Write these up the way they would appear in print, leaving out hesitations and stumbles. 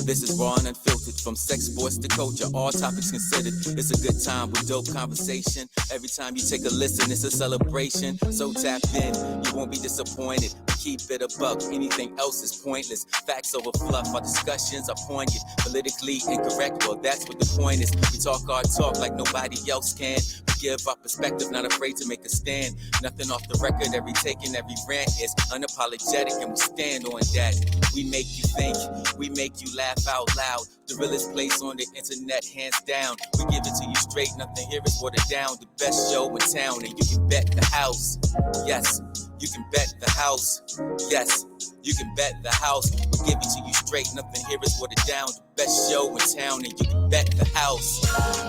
This is raw and unfiltered, from sex, sports to culture, all topics considered. It's a good time with dope conversation. Every time you take a listen, it's a celebration. So tap in, you won't be disappointed. Keep it a buck, anything else is pointless. Facts over fluff, our discussions are poignant. Politically incorrect, well that's what the point is. We talk our talk like nobody else can. We give our perspective, not afraid to make a stand. Nothing off the record, every take and every rant is unapologetic, and we stand on that. We make you think, we make you laugh out loud. The realest place on the internet, hands down. We give it to you straight, nothing here is watered down. The best show in town, and you can bet the house. Yes, you can bet the house. Yes, you can bet the house. We give it to you straight, nothing here is watered down. The best show in town, and you can bet the house.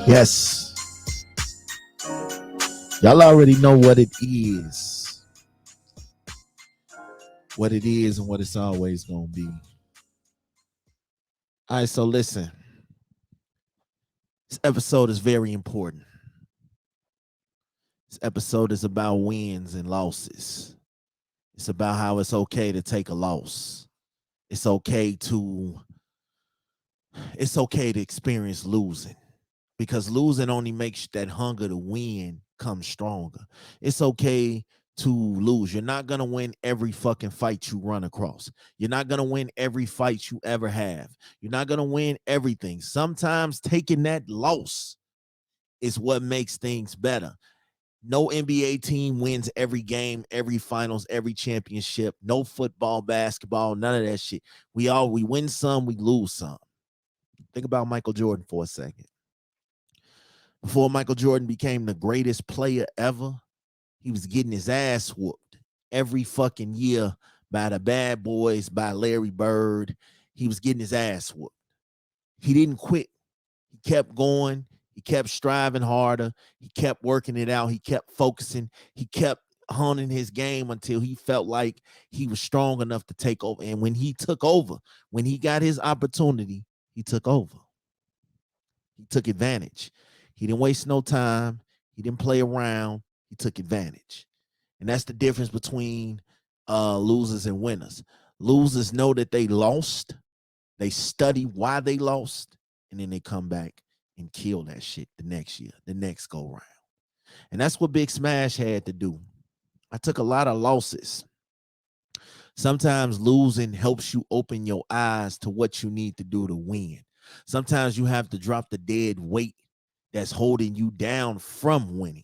Yes. Y'all already know what it is. What it is and what it's always going to be. All right, so listen. This episode is very important. This episode is about wins and losses. It's about how it's okay to take a loss. It's okay to experience losing, because losing only makes that hunger to win come stronger. It's okay to lose. You're not going to win every fucking fight you run across. You're not going to win every fight you ever have. You're not going to win everything. Sometimes taking that loss is what makes things better. No NBA team wins every game, every finals, every championship. No football, basketball, none of that shit. We win some, we lose some. Think about Michael Jordan for a second. Before Michael Jordan became the greatest player ever, he was getting his ass whooped every fucking year by the bad boys, by Larry Bird. He was getting his ass whooped. He didn't quit. He kept going. He kept striving harder. He kept working it out. He kept focusing. He kept honing his game until he felt like he was strong enough to take over. And when he took over, when he got his opportunity, he took over. He took advantage. He didn't waste no time. He didn't play around. He took advantage. And that's the difference between losers and winners. Losers know that they lost. They study why they lost, and then they come back and kill that shit the next year, the next go round. And that's what Big Smash had to do. I took a lot of losses. Sometimes losing helps you open your eyes to what you need to do to win. Sometimes you have to drop the dead weight that's holding you down from winning.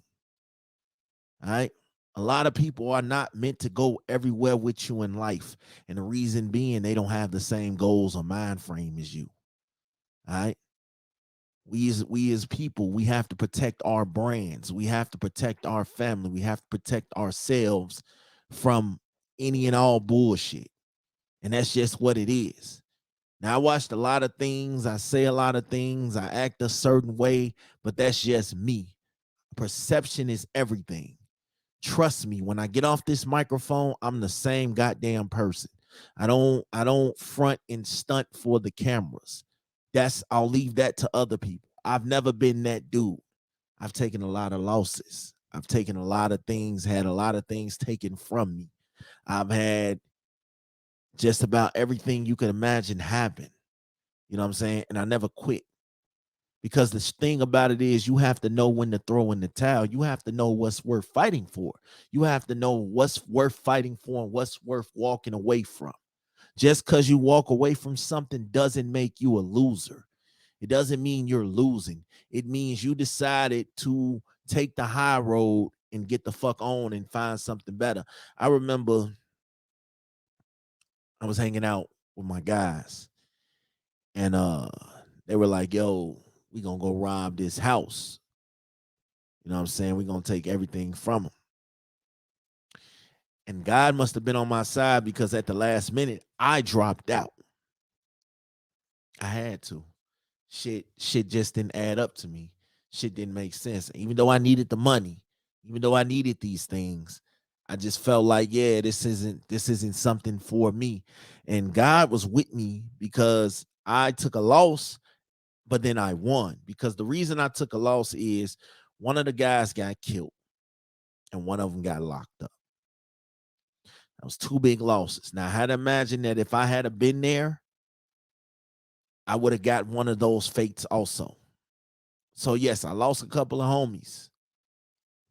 All right. A lot of people are not meant to go everywhere with you in life. And the reason being, they don't have the same goals or mind frame as you. All right. We as people, we have to protect our brands. We have to protect our family. We have to protect ourselves from any and all bullshit. And that's just what it is. Now, I watched a lot of things. I say a lot of things. I act a certain way, but that's just me. Perception is everything. Trust me, when I get off this microphone, I'm the same goddamn person. I don't front and stunt for the cameras. I'll leave that to other people. I've never been that dude. I've taken a lot of losses. I've taken a lot of things, had a lot of things taken from me. I've had just about everything you can imagine happen. You know what I'm saying? And I never quit. Because the thing about it is, you have to know when to throw in the towel. You have to know what's worth fighting for. You have to know what's worth fighting for and what's worth walking away from. Just because you walk away from something doesn't make you a loser. It doesn't mean you're losing. It means you decided to take the high road and get the fuck on and find something better. I remember I was hanging out with my guys, and they were like, yo, we gonna go rob this house. You know what I'm saying? We're gonna take everything from them. And God must have been on my side, because at the last minute, I dropped out. I had to. Shit just didn't add up to me. Shit didn't make sense. Even though I needed the money, even though I needed these things, I just felt like, yeah, this isn't something for me. And God was with me, because I took a loss, but then I won. Because the reason I took a loss is one of the guys got killed and one of them got locked up. That was two big losses. Now, I had to imagine that if I had been there, I would have got one of those fates also. So yes, I lost a couple of homies,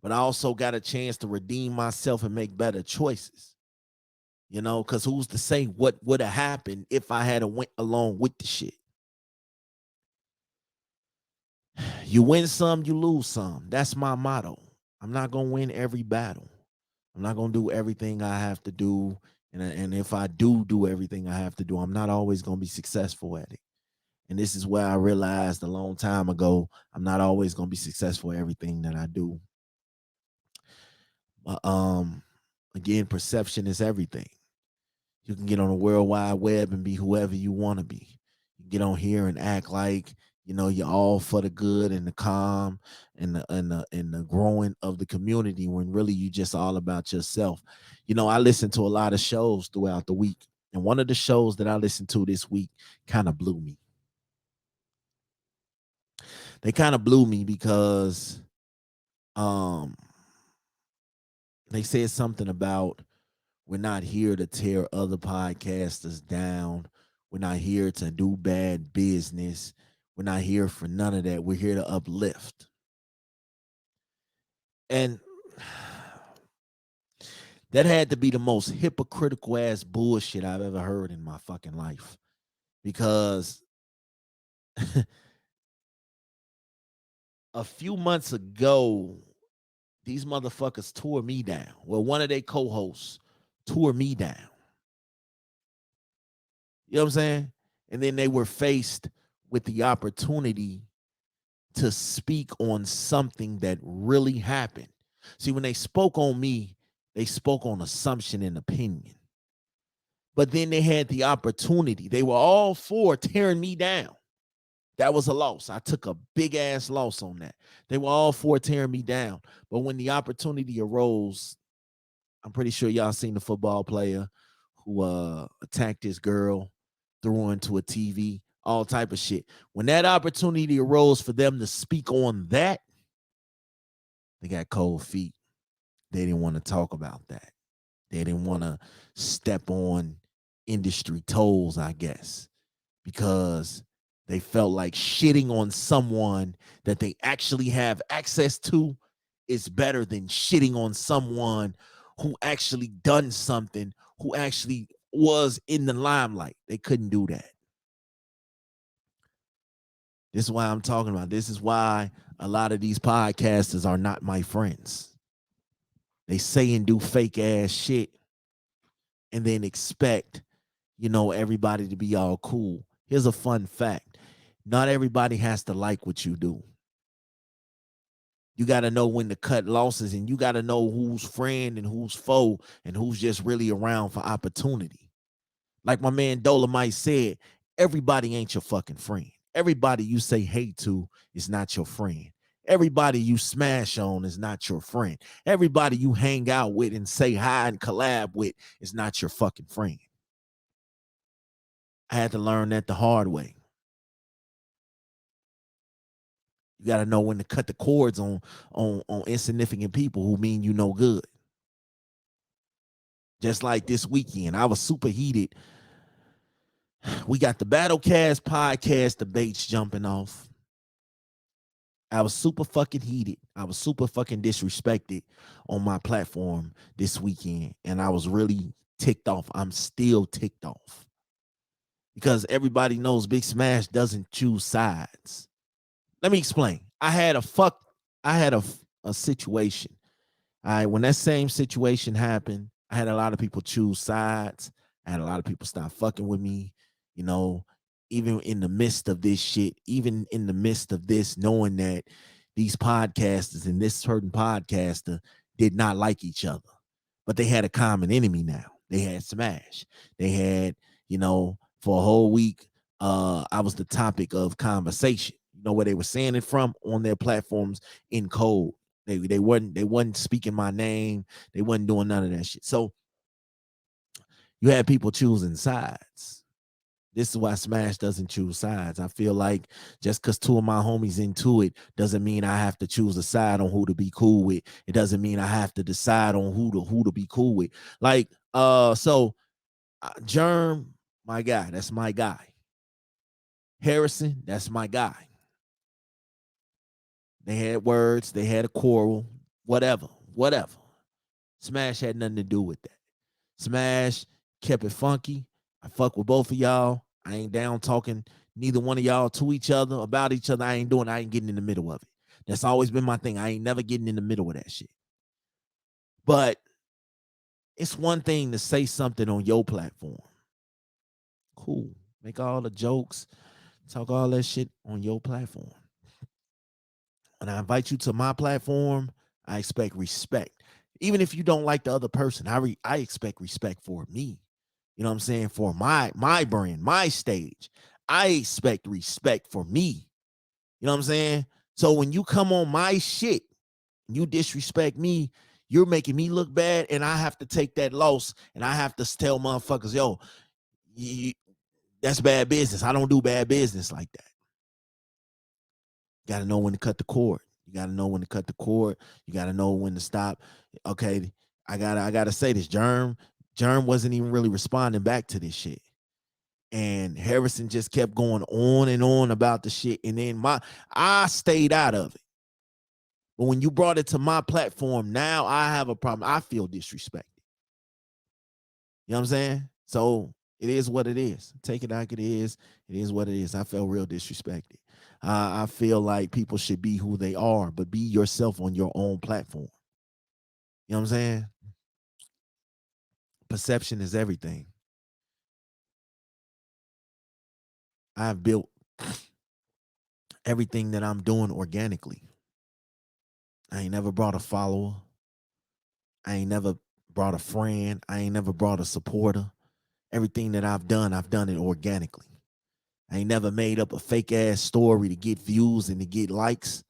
but I also got a chance to redeem myself and make better choices. You know, because who's to say what would have happened if I had went along with the shit? You win some, you lose some. That's my motto. I'm not gonna win every battle. I'm not gonna do everything I have to do. And if I do everything I have to do, I'm not always gonna be successful at it. And this is where I realized a long time ago, I'm not always gonna be successful at everything that I do. But again, perception is everything. You can get on the World Wide Web and be whoever you want to be. You get on here and act like you're all for the good and the calm and the growing of the community when really you just all about yourself. I listen to a lot of shows throughout the week, and one of the shows that I listened to this week kind of blew me. They kind of blew me because um they said something about we're not here to tear other podcasters down. We're not here to do bad business. We're not here for none of that. We're here to uplift. And that had to be the most hypocritical ass bullshit I've ever heard in my fucking life. Because a few months ago, these motherfuckers tore me down. Well, one of their co-hosts tore me down. You know what I'm saying? And then they were faced with the opportunity to speak on something that really happened. See, when they spoke on me, they spoke on assumption and opinion. But then they had the opportunity. They were all for tearing me down. That was a loss. I took a big ass loss on that. They were all for tearing me down. But when the opportunity arose, I'm pretty sure y'all seen the football player who attacked his girl, threw her into a TV, all type of shit. When that opportunity arose for them to speak on that, they got cold feet. They didn't want to talk about that. They didn't want to step on industry toes, I guess, because they felt like shitting on someone that they actually have access to is better than shitting on someone who actually done something, who actually was in the limelight. They couldn't do that. This is why I'm talking about. This is why a lot of these podcasters are not my friends. They say and do fake ass shit and then expect, everybody to be all cool. Here's a fun fact. Not everybody has to like what you do. You got to know when to cut losses, and you got to know who's friend and who's foe and who's just really around for opportunity. Like my man Dolomite said, everybody ain't your fucking friend. Everybody you say hey to is not your friend. Everybody you smash on is not your friend. Everybody you hang out with and say hi and collab with is not your fucking friend. I had to learn that the hard way. You got to know when to cut the cords on insignificant people who mean you no good. Just like this weekend, I was super heated. We got the Battlecast podcast debates jumping off. I was super fucking heated. I was super fucking disrespected on my platform this weekend. And I was really ticked off. I'm still ticked off. Because everybody knows Big Smash doesn't choose sides. Let me explain. I had a situation. All right, when that same situation happened, I had a lot of people choose sides. I had a lot of people stop fucking with me, you know, even in the midst of this shit, even in the midst of this, knowing that these podcasters and this certain podcaster did not like each other, but they had a common enemy now. They had Smash. They had, for a whole week, I was the topic of conversation. You know where they were saying it from? On their platforms in code. They wasn't speaking my name. They wasn't doing none of that shit. So you had people choosing sides. This is why Smash doesn't choose sides. I feel like just because two of my homies into it doesn't mean I have to choose a side on who to be cool with. It doesn't mean I have to decide on who to be cool with. Like, Germ, my guy, that's my guy. Harrison, that's my guy. They had words, they had a quarrel, whatever. Smash had nothing to do with that. Smash kept it funky. I fuck with both of y'all. I ain't down talking neither one of y'all to each other, about each other. I ain't getting in the middle of it. That's always been my thing. I ain't never getting in the middle of that shit. But it's one thing to say something on your platform. Cool. Make all the jokes, talk all that shit on your platform. When I invite you to my platform, I expect respect. Even if you don't like the other person, I expect respect for me. You know what I'm saying? For my brand, my stage. I expect respect for me. You know what I'm saying? So when you come on my shit, you disrespect me, you're making me look bad, and I have to take that loss, and I have to tell motherfuckers, yo, that's bad business. I don't do bad business like that. You got to know when to cut the cord. You got to know when to cut the cord. You got to know when to stop. Okay, I gotta say this. Germ wasn't even really responding back to this shit. And Harrison just kept going on and on about the shit. And then I stayed out of it. But when you brought it to my platform, now I have a problem. I feel disrespected. You know what I'm saying? So it is what it is. Take it like it is. It is what it is. I felt real disrespected. I feel like people should be who they are, but be yourself on your own platform. You know what I'm saying? Perception is everything. I've built everything that I'm doing organically. I ain't never brought a follower. I ain't never brought a friend. I ain't never brought a supporter. Everything that I've done it organically. I ain't never made up a fake ass story to get views and to get likes.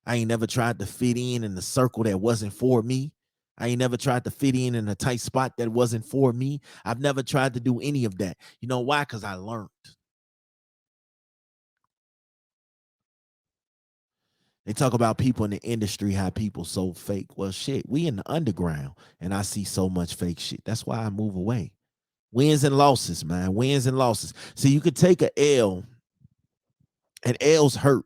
I ain't never tried to fit in the circle that wasn't for me. I ain't never tried to fit in a tight spot that wasn't for me. I've never tried to do any of that. You know why? Because I learned. They talk about people in the industry, how people so fake. Well, shit, we in the underground, and I see so much fake shit. That's why I move away. Wins and losses, man. Wins and losses. So you could take a L, and L's hurt,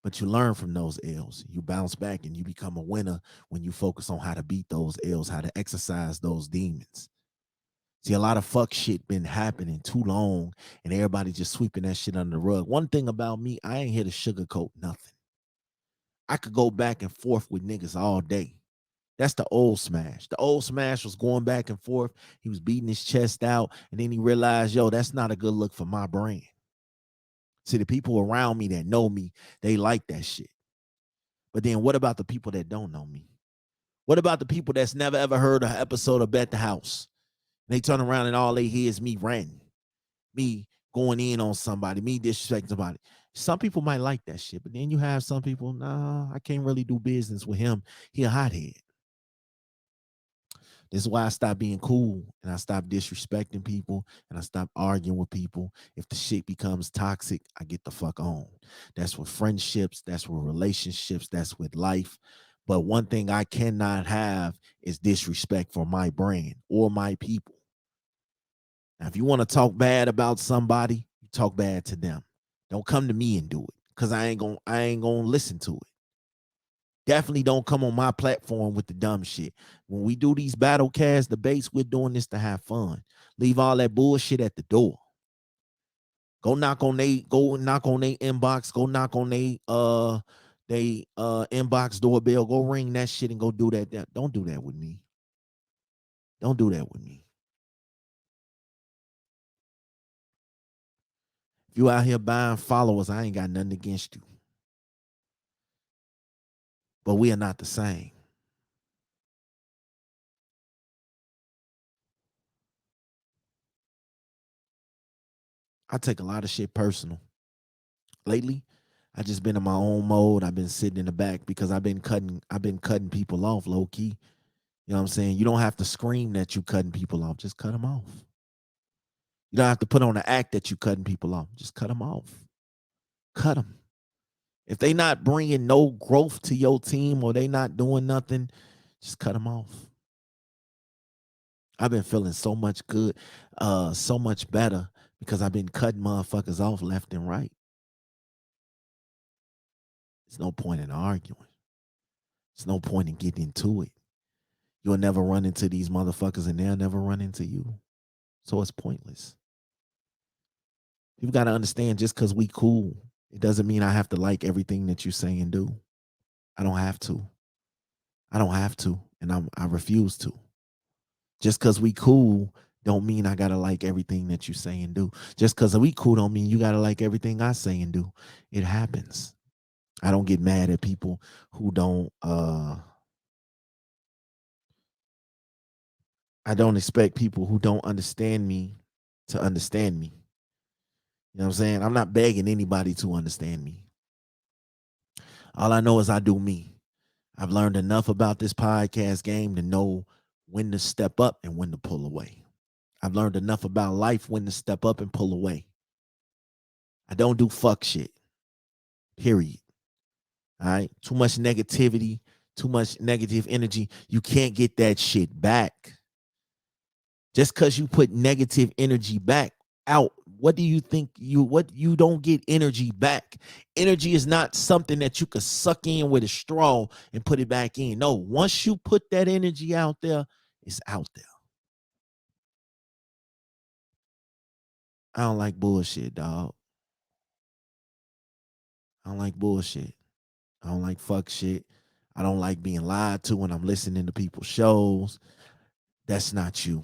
but you learn from those L's. You bounce back, and you become a winner when you focus on how to beat those L's, how to exercise those demons. See, a lot of fuck shit been happening too long, and everybody just sweeping that shit under the rug. One thing about me, I ain't here to sugarcoat nothing. I could go back and forth with niggas all day. That's the old Smash. The old Smash was going back and forth. He was beating his chest out, and then he realized, yo, that's not a good look for my brand. See, the people around me that know me, they like that shit. But then what about the people that don't know me? What about the people that's never ever heard an episode of Bet the House? They turn around and all they hear is me ranting, me going in on somebody, me disrespecting somebody. Some people might like that shit, but then you have some people, nah, I can't really do business with him. He a hothead. This is why I stopped being cool and I stopped disrespecting people and I stopped arguing with people. If the shit becomes toxic, I get the fuck on. That's with friendships, that's with relationships, that's with life. But one thing I cannot have is disrespect for my brand or my people. Now, if you want to talk bad about somebody, you talk bad to them. Don't come to me and do it, because I ain't gonna listen to it. Definitely don't come on my platform with the dumb shit. When we do these battle cast debates, we're doing this to have fun. Leave all that bullshit at the door. Go knock on they inbox. Go knock on they inbox doorbell. Go ring that shit and go do that. Don't do that with me. Don't do that with me. If you out here buying followers, I ain't got nothing against you. But we are not the same. I take a lot of shit personal. Lately, I just been in my own mode. I've been sitting in the back because I've been cutting people off low key. You know what I'm saying? You don't have to scream that you cutting people off. Just cut them off. You don't have to put on an act that you cutting people off. Just cut them off. Cut them. If they not bringing no growth to your team or they not doing nothing, just cut them off. I've been feeling so much good, so much better because I've been cutting motherfuckers off left and right. There's no point in arguing. There's no point in getting into it. You'll never run into these motherfuckers and they'll never run into you. So it's pointless. You've got to understand, just because we cool, it doesn't mean I have to like everything that you say and do. I don't have to. I don't have to. And I refuse to. Just because we cool don't mean I gotta like everything that you say and do. Just because we cool don't mean you gotta like everything I say and do. It happens. I don't get mad at people who don't I don't expect people who don't understand me to understand me. You know what I'm saying? I'm not begging anybody to understand me. All I know is I do me. I've learned enough about this podcast game to know when to step up and when to pull away. I've learned enough about life when to step up and pull away. I don't do fuck shit. Period. All right. Too much negativity, too much negative energy. You can't get that shit back. Just because you put negative energy back out, what do you think you don't get energy back? Energy is not something that you could suck in with a straw and put it back in. No, once you put that energy out there, it's out there. I don't like bullshit, dog. I don't like bullshit. I don't like fuck shit. I don't like being lied to when I'm listening to people's shows. That's not you.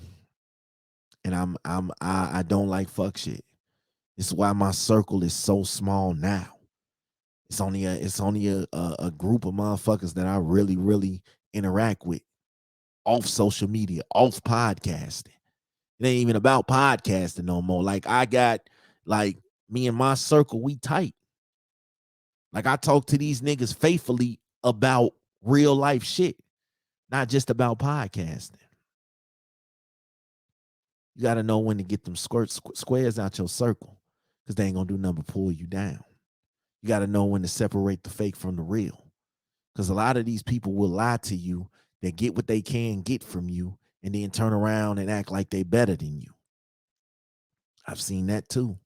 And I don't like fuck shit. This is why my circle is so small now. It's only a group of motherfuckers that I really, really interact with off social media, off podcasting. It ain't even about podcasting no more. Like I got like me and my circle, we tight. Like I talk to these niggas faithfully about real life shit, not just about podcasting. You got to know when to get them squares out your circle, because they ain't gonna do nothing but pull you down. You got to know when to separate the fake from the real, because a lot of these people will lie to you. They get what they can get from you and then turn around and act like they better than you. I've seen that too.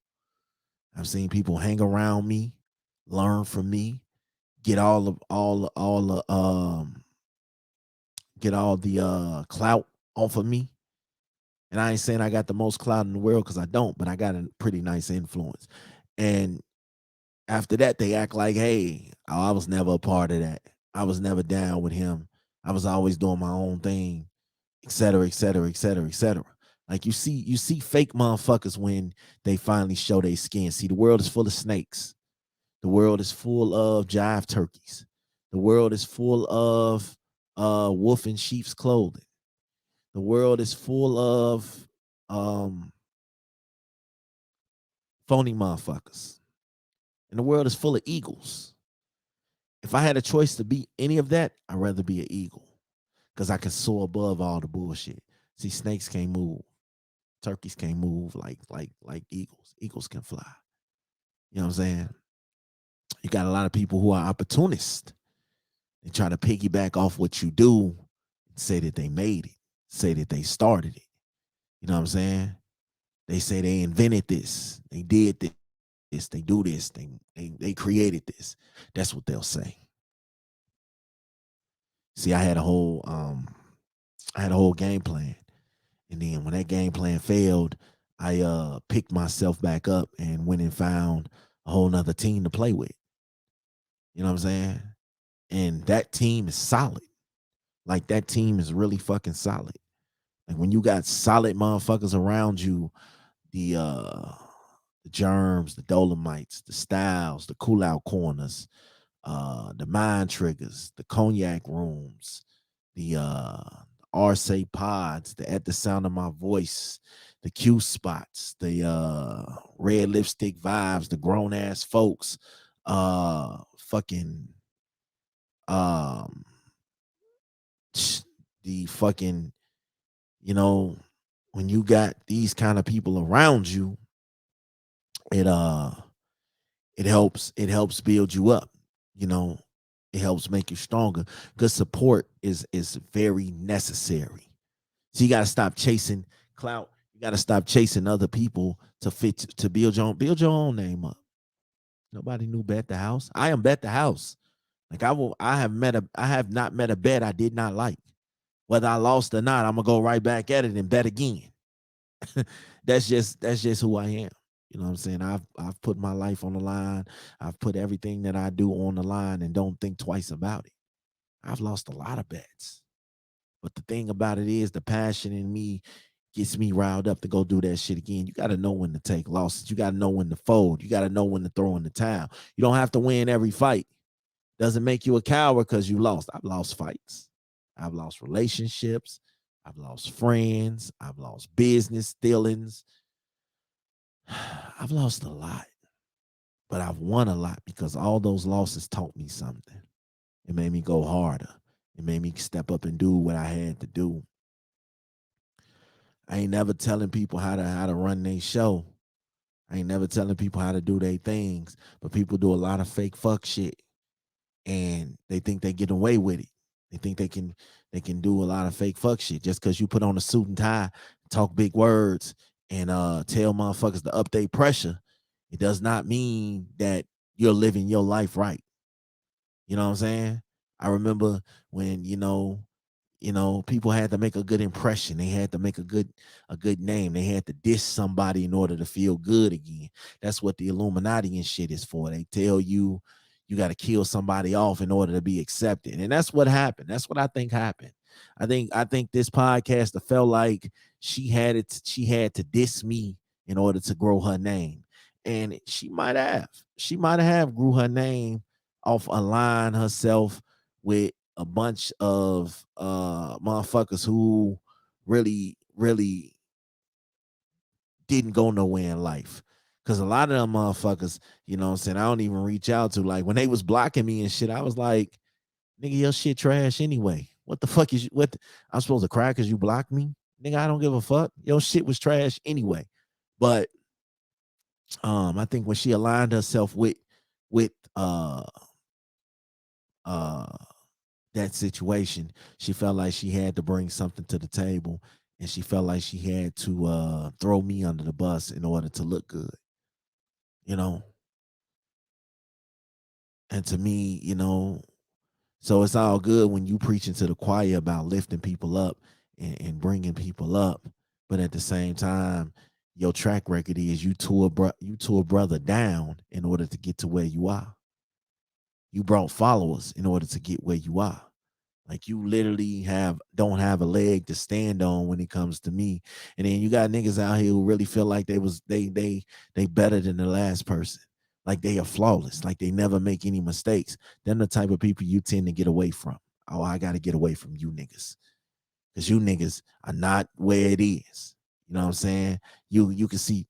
I've seen people hang around me, learn from me, get all the clout off of me. And I ain't saying I got the most clout in the world, because I don't, but I got a pretty nice influence. And after that, they act like, hey, I was never a part of that. I was never down with him. I was always doing my own thing, et cetera, et cetera, et cetera, et cetera. Like you see fake motherfuckers when they finally show their skin. See, the world is full of snakes. The world is full of jive turkeys. The world is full of wolf in sheep's clothing. The world is full of phony motherfuckers. And the world is full of eagles. If I had a choice to be any of that, I'd rather be an eagle, because I can soar above all the bullshit. See, snakes can't move. Turkeys can't move like eagles. Eagles can fly. You know what I'm saying? You got a lot of people who are opportunists. They try to piggyback off what you do and say that they made it, say that they started it. You know what I'm saying? They say they invented this, they did this, they do this, they created this. That's what they'll say. See, I had a whole game plan. And then when that game plan failed, I picked myself back up and went and found a whole nother team to play with. You know what I'm saying? And that team is solid. Like that team is really fucking solid. Like when you got solid motherfuckers around you, the germs, the dolomites, the styles, the cool out corners, the mind triggers, the cognac rooms, the RSA pods, the at the sound of my voice, the Q spots, the red lipstick vibes, the grown ass folks, fucking the fucking, you know, when you got these kind of people around you, it helps build you up, you know. It helps make you stronger, because support is very necessary. So you got to stop chasing clout. You got to stop chasing other people to build your own name up. Nobody knew Bet the House. I am Bet the House. Like I have not met a bet I did not like. Whether I lost or not, I'm gonna go right back at it and bet again. That's just who I am. You know what I'm saying? I've put my life on the line. I've put everything that I do on the line and don't think twice about it. I've lost a lot of bets. But the thing about it is the passion in me gets me riled up to go do that shit again. You got to know when to take losses. You got to know when to fold. You got to know when to throw in the towel. You don't have to win every fight. Doesn't make you a coward because you lost. I've lost fights. I've lost relationships. I've lost friends. I've lost business dealings. I've lost a lot, but I've won a lot because all those losses taught me something. It made me go harder. It made me step up and do what I had to do. I ain't never telling people how to run their show. I ain't never telling people how to do their things, but people do a lot of fake fuck shit, and they think they get away with it. They think they can do a lot of fake fuck shit just because you put on a suit and tie, talk big words, and tell motherfuckers to update pressure. It does not mean that you're living your life right. You know what I'm saying? I remember when people had to make a good impression. They had to make a good name. They had to diss somebody in order to feel good again. That's what the Illuminati and shit is for. They tell you you got to kill somebody off in order to be accepted. And that's what happened. That's what I think happened. I think this podcaster felt like she had to diss me in order to grow her name. And she might have. She might have grew her name off align herself with a bunch of motherfuckers who really didn't go nowhere in life. Cause a lot of them motherfuckers, you know what I'm saying, I don't even reach out to. Like when they was blocking me and shit, I was like, nigga, your shit trash anyway. What the fuck is I'm supposed to cry because you blocked me? Nigga, I don't give a fuck. Your shit was trash anyway. But I think when she aligned herself with uh that situation, she felt like she had to bring something to the table, and she felt like she had to throw me under the bus in order to look good, you know. And to me, so it's all good when you preaching to the choir about lifting people up and bringing people up, but at the same time, your track record is you tore a brother down in order to get to where you are. You brought followers in order to get where you are. Like you literally don't have a leg to stand on when it comes to me. And then you got niggas out here who really feel like they better than the last person. Like they are flawless, like they never make any mistakes. Them the type of people you tend to get away from. Oh, I gotta get away from you niggas. Because you niggas are not where it is. You know what I'm saying? You can see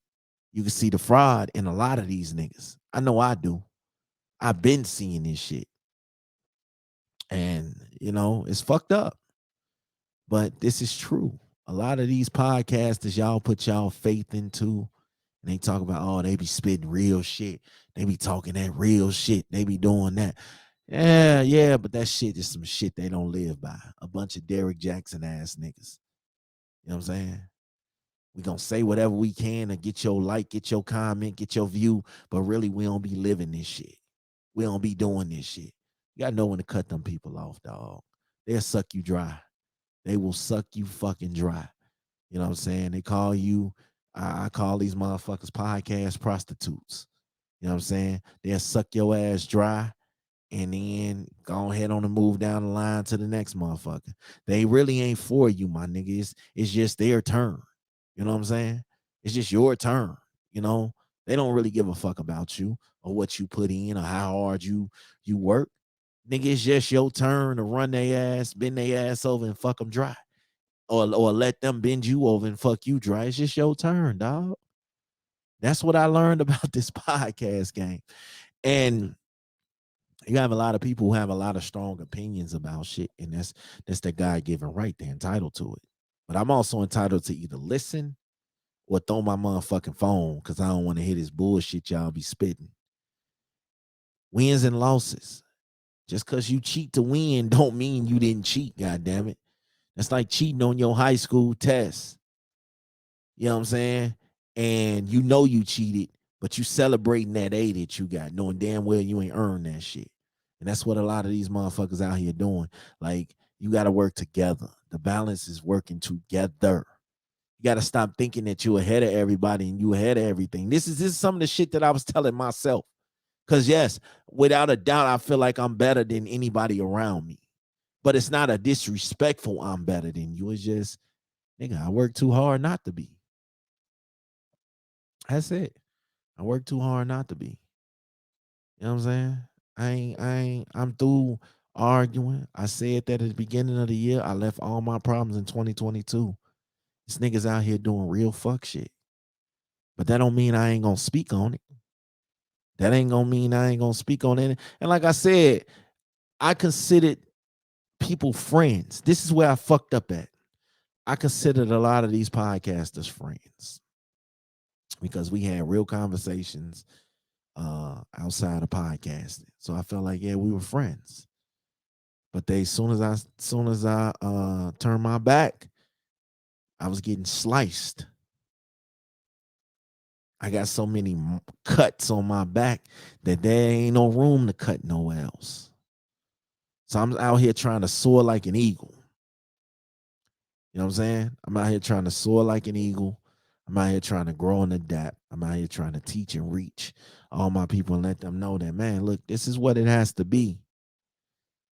the fraud in a lot of these niggas. I know I do. I've been seeing this shit. And it's fucked up. But this is true. A lot of these podcasters, y'all put y'all faith into, and they talk about, oh, they be spitting real shit. They be talking that real shit. They be doing that. Yeah, but that shit is some shit they don't live by. A bunch of Derrick Jackson ass niggas. You know what I'm saying? We gonna say whatever we can to get your like, get your comment, get your view, but really we don't be living this shit. We don't be doing this shit. You gotta know when to cut them people off, dog. They'll suck you dry. They will suck you fucking dry. You know what I'm saying? They call you, I call these motherfuckers podcast prostitutes. You know what I'm saying? They'll suck your ass dry and then go ahead on and move down the line to the next motherfucker. They really ain't for you, my nigga. It's just their turn. You know what I'm saying? It's just your turn. You know, they don't really give a fuck about you or what you put in or how hard you work. Nigga, it's just your turn to run their ass, bend their ass over and fuck them dry. Or let them bend you over and fuck you dry. It's just your turn, dog. That's what I learned about this podcast game. And you have a lot of people who have a lot of strong opinions about shit, and that's their God-given right. They're entitled to it. But I'm also entitled to either listen or throw my motherfucking phone because I don't want to hear this bullshit y'all be spitting. Wins and losses. Just because you cheat to win don't mean you didn't cheat, God damn it. That's like cheating on your high school test. You know what I'm saying? And you cheated, but you celebrating that A that you got, knowing damn well you ain't earned that shit. And that's what a lot of these motherfuckers out here doing. Like, you got to work together. The balance is working together. You got to stop thinking that you're ahead of everybody and you ahead of everything. This is some of the shit that I was telling myself. Because, yes, without a doubt, I feel like I'm better than anybody around me. But it's not a disrespectful I'm better than you. It's just, nigga, I work too hard not to be. That's it. I work too hard not to be. You know what I'm saying? I'm through arguing. I said that at the beginning of the year. I left all my problems in 2022. This niggas out here doing real fuck shit. But that don't mean I ain't gonna speak on it. That ain't gonna mean I ain't gonna speak on it. And like I said, I considered people friends. This is where I fucked up at. I considered a lot of these podcasters friends because we had real conversations outside of podcasting. So I felt like, yeah, we were friends. But they soon as I turned my back, I was getting sliced. I got so many cuts on my back that there ain't no room to cut nowhere else. So I'm out here trying to soar like an eagle. You know what I'm saying? I'm out here trying to soar like an eagle. I'm out here trying to grow and adapt. I'm out here trying to teach and reach all my people and let them know that, man, look, this is what it has to be.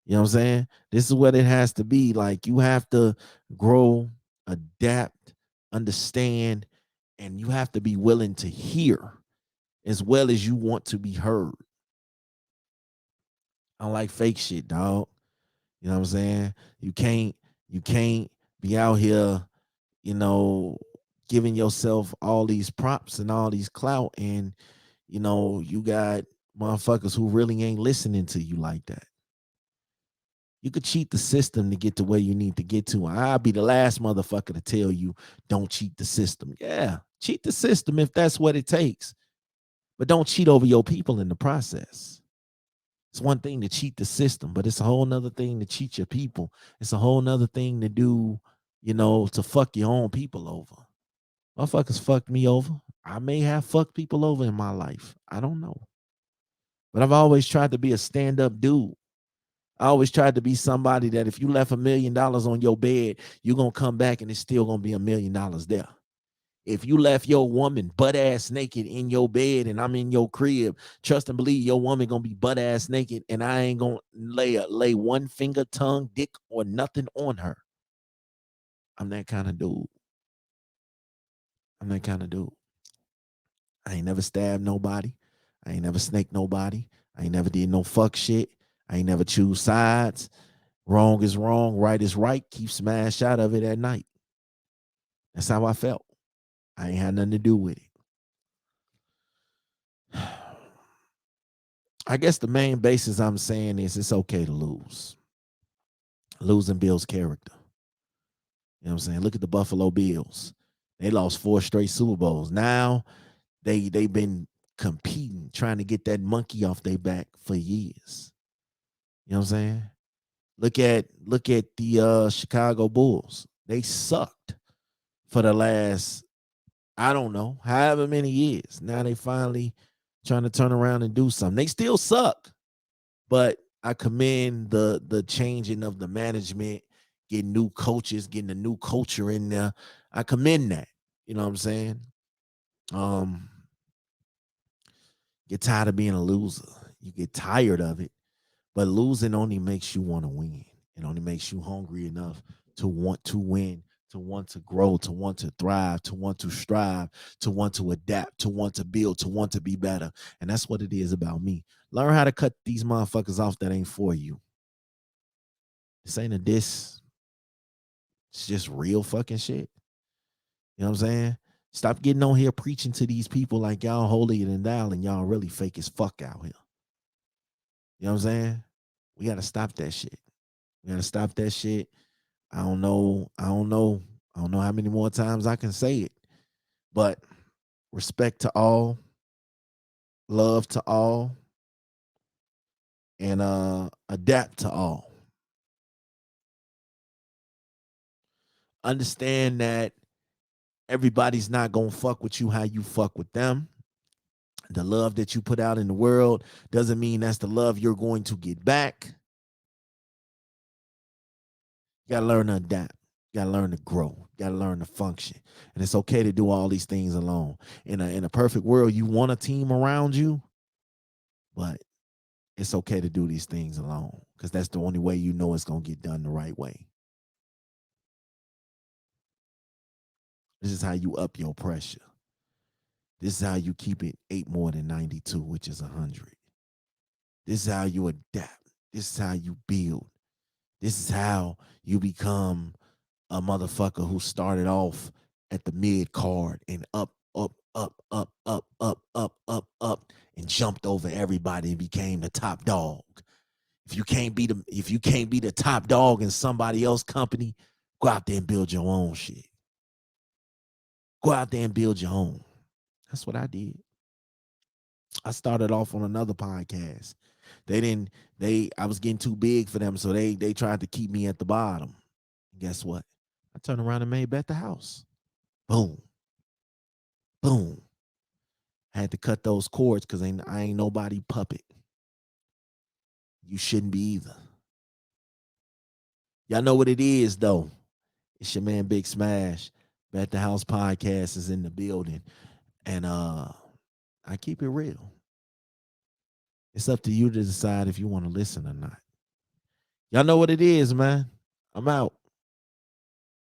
You know what I'm saying? This is what it has to be. Like, you have to grow, adapt, understand, and you have to be willing to hear as well as you want to be heard. I don't like fake shit, dog. You know what I'm saying? You can't be out here, you know, giving yourself all these props and all these clout, and you got motherfuckers who really ain't listening to you like that. You could cheat the system to get to where you need to get to. I'll be the last motherfucker to tell you don't cheat the system. Yeah, cheat the system if that's what it takes. But don't cheat over your people in the process. It's one thing to cheat the system, but it's a whole nother thing to cheat your people. It's a whole nother thing to do, to fuck your own people over. Motherfuckers fucked me over. I may have fucked people over in my life. I don't know. But I've always tried to be a stand-up dude. I always tried to be somebody that if you left $1 million on your bed, you're going to come back and it's still going to be $1 million there. If you left your woman butt ass naked in your bed and I'm in your crib, trust and believe your woman going to be butt ass naked and I ain't going to lay one finger, tongue, dick, or nothing on her. I'm that kind of dude. I ain't never stabbed nobody. I ain't never snaked nobody. I ain't never did no fuck shit. I ain't never choose sides. Wrong is wrong, right is right. Keep smashed out of it at night. That's how I felt. I ain't had nothing to do with it. I guess the main basis I'm saying is it's okay to lose. Losing builds character. You know what I'm saying? Look at the Buffalo Bills. They lost 4 straight Super Bowls. Now they've been competing, trying to get that monkey off their back for years. You know what I'm saying? Look at the Chicago Bulls. They sucked for the last, I don't know, however many years. Now they finally trying to turn around and do something. They still suck, but I commend the changing of the management, getting new coaches, getting a new culture in there. I commend that. You know what I'm saying? Get tired of being a loser. You get tired of it, but losing only makes you want to win. It only makes you hungry enough to want to win, to want to grow, to want to thrive, to want to strive, to want to adapt, to want to build, to want to be better. And that's what it is about me. Learn how to cut these motherfuckers off that ain't for you. This ain't a diss. It's just real fucking shit. You know what I'm saying? Stop getting on here preaching to these people like y'all holier than thou and y'all really fake as fuck out here. You know what I'm saying? We got to stop that shit. We got to stop that shit. I don't know how many more times I can say it. But respect to all, love to all, and adapt to all. Understand that everybody's not gonna fuck with you how you fuck with them. The love that you put out in the world doesn't mean that's the love you're going to get back. You gotta learn to adapt. You gotta learn to grow. You gotta learn to function. And it's okay to do all these things alone. In a perfect world, you want a team around you, but it's okay to do these things alone because that's the only way you know it's gonna get done the right way. This is how you up your pressure. This is how you keep it 8 more than 92, which is 100. This is how you adapt. This is how you build. This is how you become a motherfucker who started off at the mid card and up, and jumped over everybody and became the top dog. If you can't be the top dog in somebody else's company, go out there and build your own shit. Go out there and build your own. That's what I did. I started off on another podcast. I was getting too big for them, so they tried to keep me at the bottom. And guess what? I turned around and made Bet the House. Boom. Boom. I had to cut those cords because I ain't nobody puppet. You shouldn't be either. Y'all know what it is, though. It's your man Big Smash. Bet the House podcast is in the building. And I keep it real. It's up to you to decide if you want to listen or not. Y'all know what it is, man. I'm out.